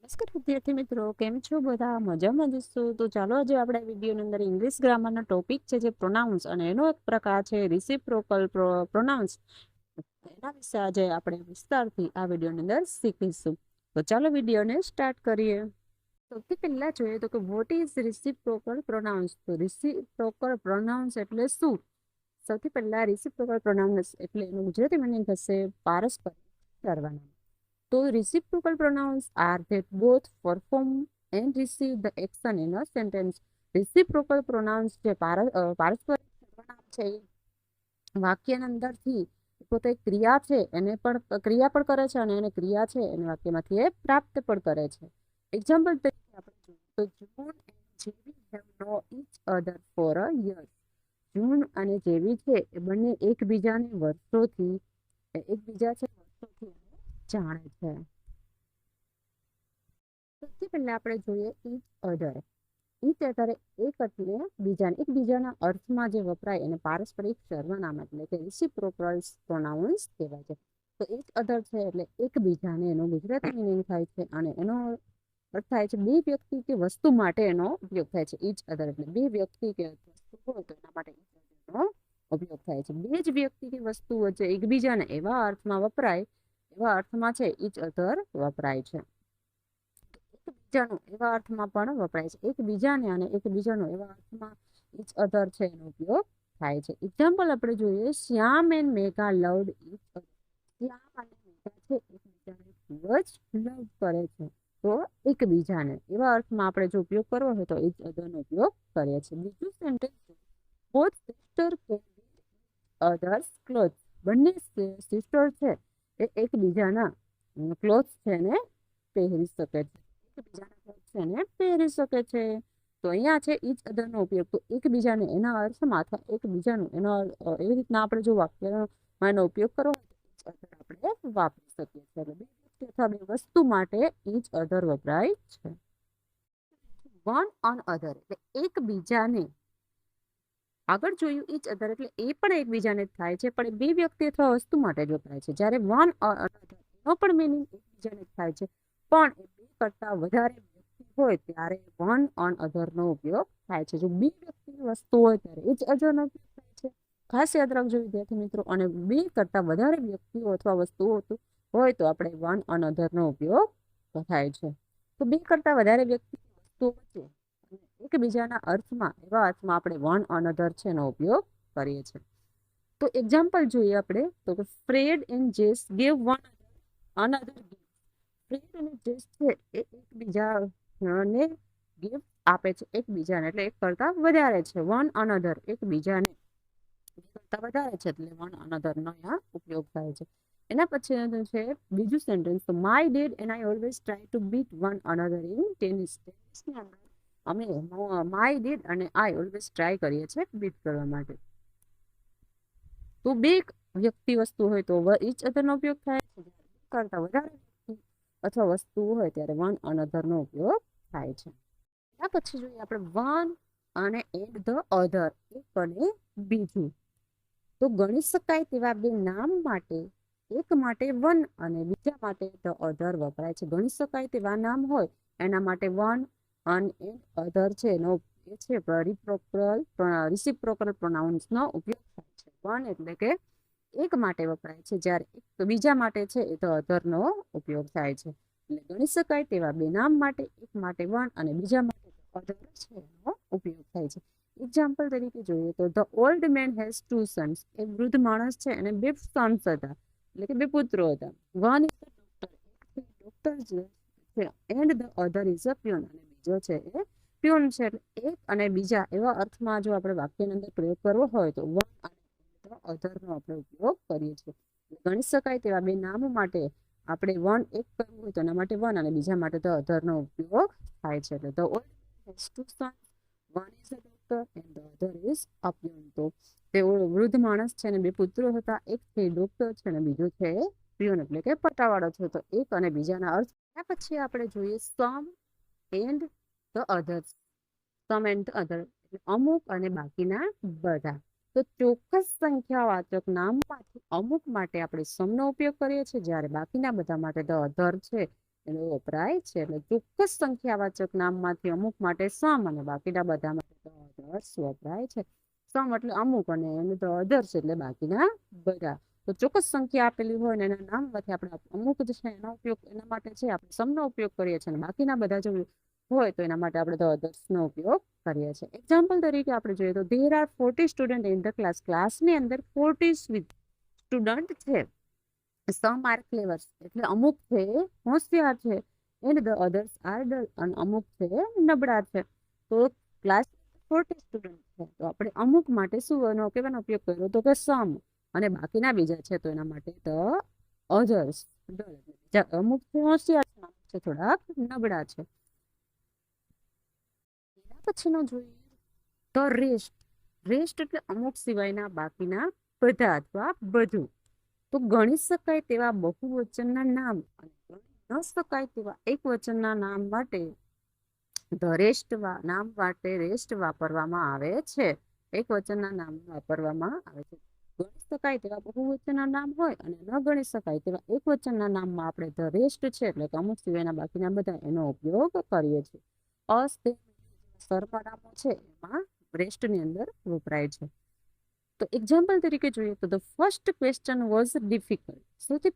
નમસ્કાર વિદ્યાર્થી મિત્રો, કેમ છો? બધા મજામાં જશો? તો ચાલો આજે આપણે વિડીયોની અંદર ઇંગ્લિશ ગ્રામરનો ટોપિક છે જે પ્રોનાઉન્સ અને એનો એક પ્રકાર છે રિસિપ્રોકલ પ્રોનાઉન્સ. એના વિશે આજે આપણે વિસ્તારથી આ વિડીયોની અંદર શીખીશું. તો ચાલો વિડીયોને સ્ટાર્ટ કરીએ. સૌથી પહેલા જોઈએ તો કે વોટ ઇઝ રિસિપ્રોકલ પ્રોનાઉન્સ. તો રિસિપ્રોકલ પ્રોનાઉન્સ એટલે શું? સૌથી પહેલા રિસિપ્રોકલ પ્રોનાઉન્સ એટલે એનું ગુજરાતી મીનિંગ થશે પારસ્પરિક સર્વનામ. So reciprocal pronouns are that both perform and receive the action in a sentence. Reciprocal pronouns જે પારસ્પરિક સર્વનામ છે વાક્યના અંદરથી પોતે ક્રિયા છે એને પણ ક્રિયા પણ કરે છે અને એને ક્રિયા છે એને વાક્યમાંથી એ પ્રાપ્ત પણ કરે છે. એક્ઝામ્પલ તરીકે આપણે જોઈએ તો June and Jevi have known each other for a year. June અને જેવી છે એ બંને એકબીજાને વર્ષોથી જાણે છે. સૌથી પહેલા આપણે જોઈએ ઇચ અધર. ઇચ અધર એક એટલે બીજાને એકબીજાના અર્થમાં જે વપરાય એને પારસ્પરિક સર્વનામ એટલે કે રિસિપ્રોકલ પ્રોનાઉન્સ કહેવાય છે. તો ઇચ અધર છે એટલે એકબીજાને એનો ગુજરાતી મીનિંગ થાય છે અને એનો અર્થ થાય છે બે વ્યક્તિ કે વસ્તુ માટે એનો ઉપયોગ થાય છે. ઇચ અધર એટલે બે વ્યક્તિ કે વસ્તુ હોય તો એના માટે ઇચ અધરનો ઉપયોગ થાય છે. બે જ વ્યક્તિ કે વસ્તુ વચ્ચે એકબીજાને એવા અર્થમાં વપરાય એવા અર્થમાં છે ઇચ અધર વપરાય છે. એકબીજાનું એવા અર્થમાં પણ વપરાય છે. એકબીજાને અને એકબીજાનો એવા અર્થમાં ઇચ અધર છે એનો ઉપયોગ થાય છે. એક્ઝામ્પલ આપણે જોઈએ શ્યામ and Megha loved each other. શ્યામ અને મેઘા છે એકબીજાને ખૂબ જ લવ કરે છે. તો એકબીજાને એવા અર્થમાં આપણે જો ઉપયોગ કરવો હોય તો ઇચ અધરનો ઉપયોગ કરીએ છીએ. બીજું sentence both sister can be others cloth. બંને સિસ્ટર છે એ એકબીજાના ક્લોથ છે ને પહેરી શકે છે. એકબીજાના ક્લોથ છે ને પહેરી શકે છે. તો અહીંયા છે ઇચ અધરનો ઉપયોગ. તો એકબીજાને એના અર્થમાં અથવા એકબીજાનું એનો એવી રીતના આપણે જો વાક્યમાં એનો ઉપયોગ કરવો હોય તો ઇચ અધર આપણે વાપરી શકીએ છીએ. એટલે બે વ્યક્તિ અથવા બે વસ્તુ માટે ઇચ અધર વપરાય છે. વન ઓન અધર એટલે એકબીજાને. આગળ જોયું ઇચ અધર એટલે એ પણ એકબીજાને થાય છે પણ બે વ્યક્તિ અથવા વસ્તુ માટે જ વપરાય છે. જ્યારે વન અધર એનો પણ મીનિંગ એકબીજાને થાય છે પણ એ બે કરતા વધારે વ્યક્તિ હોય ત્યારે વન ઓન અધરનો ઉપયોગ થાય છે. જો બે વ્યક્તિ વસ્તુ હોય ત્યારે ઇચ અધરનો ઉપયોગ થાય છે. ખાસ યાદ રાખજો વિદ્યાર્થી મિત્રો. અને બે કરતા વધારે વ્યક્તિઓ અથવા વસ્તુઓ હોય તો આપણે વન ઓન અધરનો ઉપયોગ થાય છે. તો બે કરતા વધારે વ્યક્તિ વસ્તુઓ વચ્ચે એકબીજાના અર્થમાં એવા અર્થમાં આપણે વન અનધર છે એનો ઉપયોગ કરીએ છીએ. તો એક્ઝામ્પલ જોઈએ આપણે તો કે Fred and Jess gave one another gift. Fred અને જેસ છે એ એકબીજાને ગિફ્ટ આપે છે. એકબીજાને એટલે એક કરતા વધારે છે. વન અનધર એકબીજાને બે કરતા વધારે છે એટલે વન અનધરનો અહીંયા ઉપયોગ થાય છે. એના પછી છે બીજું સેન્ટેન્સ તો my dad and I always try to beat one another in tennis. ટેનિસની અંદર અમે માય ડીડ અને આઈ ઓલવેઝ ટ્રાય કરીએ છીએ બીટ કરવા માટે. તો બે વ્યક્તિ વસ્તુ હોય તો ઇચ અધરનો ઉપયોગ થાય છે. કરતા વધારે વ્યક્તિ અથવા વસ્તુ હોય ત્યારે વન અનધરનો ઉપયોગ થાય છે. એના પછી જોઈએ આપણે વન અને એન્ડ ધ અધર એક અને બીજું. તો ગણી શકાય તેવા બે નામ માટે એક માટે વન અને બીજા માટે ધ અધર વપરાય છે. ગણી શકાય તેવા નામ હોય એના માટે વન અને અધર છે એનો એ છે રિસિપ્રોકલ પ્રોનાઉન્સનો ઉપયોગ થાય છે. વન એટલે કે એક માટે વપરાય છે જ્યારે એક બીજા માટે છે એ તો અધરનો ઉપયોગ થાય છે. એટલે ગણી શકાય તેવા બે નામ માટે એક માટે વન અને બીજા માટે અધર છે એનો ઉપયોગ થાય છે. એક્ઝામ્પલ તરીકે જોઈએ તો the old man has two sons. એક વૃદ્ધ માણસ છે અને બે સન્સ હતા એટલે કે બે પુત્રો હતા. વન ઇઝ ધ ડોક્ટર છે and the other is a peon. અને બીજો છે એ પ્યુન છે. એટલે એક અને બીજા એવા અર્થમાં જો આપણે વાક્યની અંદર પ્રયોગ કરવો હોય તો વન અને અધરનો આપણે ઉપયોગ કરીએ છીએ. ગણી શકાય તેવા બે નામ માટે આપણે વન એક કરવું હોય તો એના માટે વન અને બીજા માટે ધ અધરનો ઉપયોગ થાય છે. એટલે the old has two sons, one is a doctor and the other is a peon. તો તે વૃદ્ધ માણસ છે અને બે પુત્રો હતા. એક છે ડોક્ટર છે અને બીજો છે પ્યુન એટલે કે પટાવાળો છે. તો એક અને બીજાના અર્થ. પછી આપણે જોઈએ some and the others. Some and the other એટલે અમુક અને બાકીના બધા. તો ચોક્કસ સંખ્યાવાચક નામમાંથી અમુક માટે આપણે સમનો ઉપયોગ કરીએ છીએ જ્યારે બાકીના બધા માટે ધ અધર છે એનો વપરાય છે. એટલે ચોક્કસ સંખ્યાવાચક નામમાંથી અમુક માટે સમ અને બાકીના બધા માટે તો અધર્સ વપરાય છે. સમ એટલે અમુક અને એનું તો અધર્સ એટલે બાકીના બધા. તો ચોક્કસ સંખ્યા આપેલી હોય ને એના નામમાંથી આપણે અમુક જે છે એનો ઉપયોગ એના માટે છે આપણે સમનો ઉપયોગ કરીએ છીએ અને બાકીના બધા જો હોય તો એના માટે આપણે તો અધર્સનો ઉપયોગ કરીએ છીએ. એક્ઝામ્પલ તરીકે આપણે જોઈએ તો there are 40 student in the class. ક્લાસની અંદર 40 સ્ટુડન્ટ છે. સમ આર ક્લેવર એટલે અમુક છે હોશિયાર છે and the others are dull અને અમુક છે નબળા છે. તો ક્લાસ 40 સ્ટુડન્ટ છે તો આપણે અમુક માટે શું એનો કેવાનો ઉપયોગ કર્યો તો કે સમ અને બાકીના બીજા છે તો એના માટે તો અધર્સ અમુક હોશિયાર છે અમુક છે થોડાક નબળા છે. એના પછીનો જોઈએ તો રેસ્ટ. રેસ્ટ એટલે અમુક સિવાયના બાકીના બધા અથવા બધું. તો ગણી શકાય તેવા બહુવચનના નામ અને ગણી ન શકાય તેવા એક વચનના નામ માટે ધ રેસ્ટ નામ માટે રેસ્ટ વાપરવામાં આવે છે. એક વચનના નામ વાપરવામાં આવે છે. ગણી શકાય તેવા બહુવચનના નામ હોય અને ન ગણી શકાય તેવા એક વચનના નામમાં આપણે ધ રેસ્ટ છે એટલે કે અમુક સિવાયના બાકીના બધા એનો ઉપયોગ કરીએ છીએ. સર્વનામો છે એમાં રેસ્ટની અંદર વપરાય છે. તો એક્ઝામ્પલ તરીકે જોઈએ તો the first question was difficult. સૌથી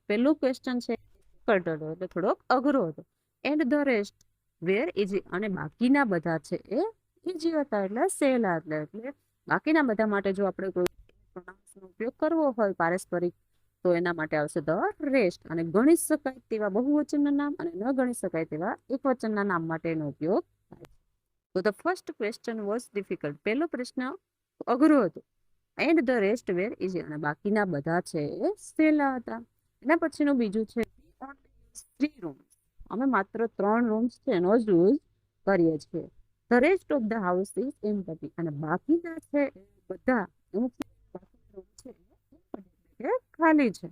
પહેલું ક્વેશ્ચન છે ડિફિકલ્ટ હતો એટલે થોડોક અઘરો હતો. And the rest were easy અને બાકીના બધા છે એ ઇઝી હતા એટલે સહેલા હતા. એટલે બાકીના બધા માટે જો આપણે કોઈ પ્રોનાઉન્સનો ઉપયોગ કરવો હોય પારસ્પરિક તો એના માટે આવશે ધ રેસ્ટ. અને ગણી શકાય તેવા બહુવચનના નામ અને ન ગણી શકાય તેવા એક વચનના નામ માટે એનો ઉપયોગ થાય. તો the first question was difficult પહેલો પ્રશ્ન અઘરો હતો. And the rest were easy અને બાકીના બધા છે એ સહેલા હતા. એના પછીનું બીજું છે 3 રૂમ્સ. અમે માત્ર 3 રૂમ્સ છે એનો જ યુઝ કરીએ છીએ. The rest of the house is empty અને બાકીના છે બધા રૂમ છે ખાલી છે.